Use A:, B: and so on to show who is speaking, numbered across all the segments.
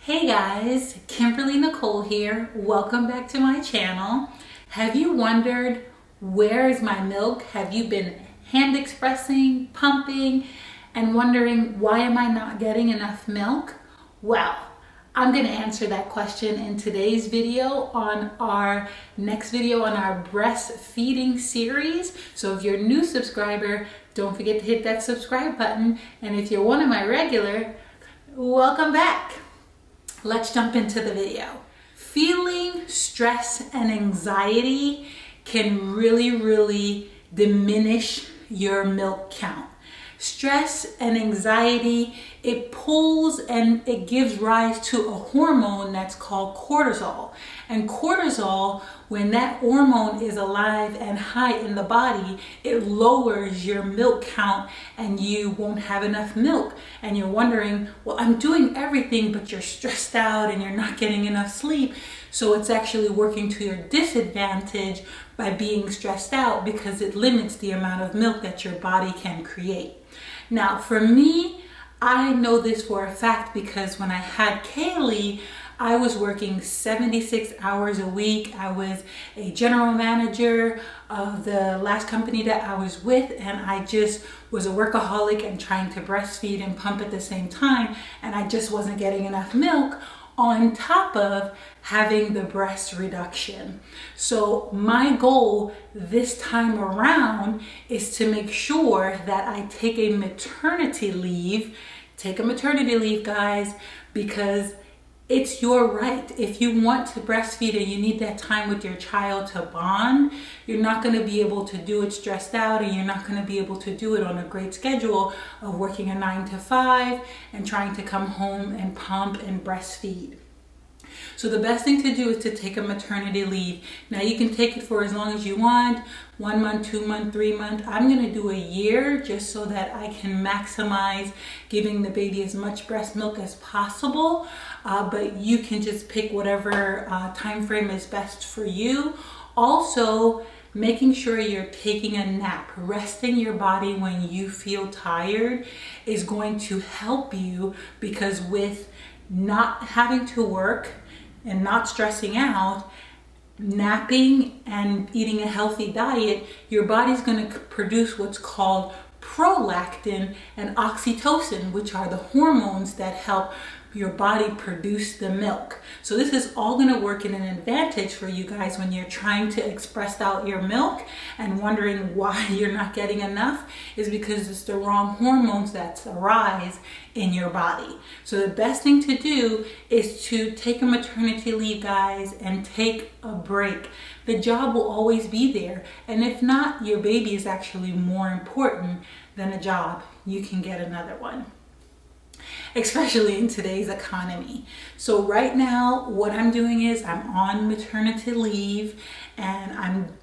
A: Hey guys, Kimberly Nicole here. Welcome back to my channel. Have you wondered, where is my milk? Have you been hand expressing, pumping, and wondering, why am I not getting enough milk? Well, I'm going to answer that question in today's video on our next video on our breastfeeding series. So if you're a new subscriber, don't forget to hit that subscribe button. And if you're one of my regular, welcome back. Let's jump into the video. Feeling stress and anxiety can really diminish your milk count. Stress and anxiety, it pulls and it gives rise to a hormone that's called cortisol. And cortisol, when that hormone is alive and high in the body, it lowers your milk count and you won't have enough milk. And you're wondering, well, I'm doing everything, but you're stressed out and you're not getting enough sleep. So it's actually working to your disadvantage by being stressed out, because it limits the amount of milk that your body can create. Now, for me, I know this for a fact because when I had Kaylee, I was working 76 hours a week. I was a general manager of the last company that I was with, and I just was a workaholic and trying to breastfeed and pump at the same time, and I just wasn't getting enough milk on top of having the breast reduction. So my goal this time around is to make sure that I take a maternity leave. Take a maternity leave, guys, because it's your right. If you want to breastfeed and you need that time with your child to bond, you're not going to be able to do it stressed out, and you're not going to be able to do it on a great schedule of working a 9 to 5 and trying to come home and pump and breastfeed. So the best thing to do is to take a maternity leave. Now you can take it for as long as you want, 1 month, 2 months, 3 months. I'm going to do a year just so that I can maximize giving the baby as much breast milk as possible. But you can just pick whatever time frame is best for you. Also, making sure you're taking a nap, resting your body when you feel tired is going to help you, because with not having to work and not stressing out, napping and eating a healthy diet, your body's going to produce what's called prolactin and oxytocin, which are the hormones that help your body produce the milk. So this is all going to work in an advantage for you guys when you're trying to express out your milk and wondering why you're not getting enough, is because it's the wrong hormones that arise in your body. So the best thing to do is to take a maternity leave, guys, and take a break. The job will always be there. And if not, your baby is actually more important than a job. You can get another one, especially in today's economy. So right now, what I'm doing is I'm on maternity leave, and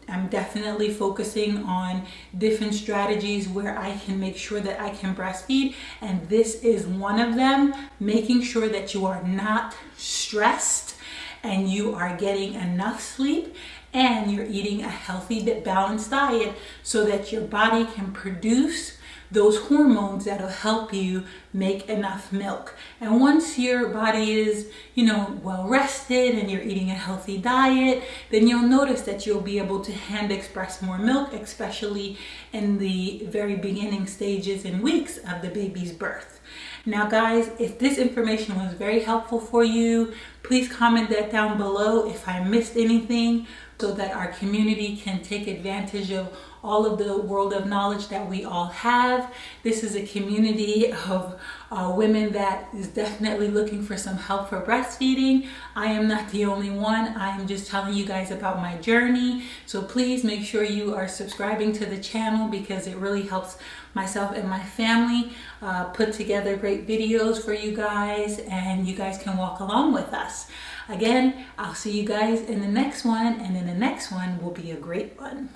A: I'm definitely focusing on different strategies where I can make sure that I can breastfeed. And this is one of them, making sure that you are not stressed and you are getting enough sleep and you're eating a healthy, balanced diet so that your body can produce those hormones that'll help you make enough milk. And once your body is, well rested and you're eating a healthy diet, then you'll notice that you'll be able to hand express more milk, especially in the very beginning stages and weeks of the baby's birth. Now guys, if this information was very helpful for you, please comment that down below if I missed anything, so that our community can take advantage of all of the world of knowledge that we all have. This is a community of women that is definitely looking for some help for breastfeeding. I am not the only one. I am just telling you guys about my journey. So please make sure you are subscribing to the channel, because it really helps myself and my family put together great videos for you guys, and you guys can walk along with us. Again, I'll see you guys in the next one, and in the next one will be a great one.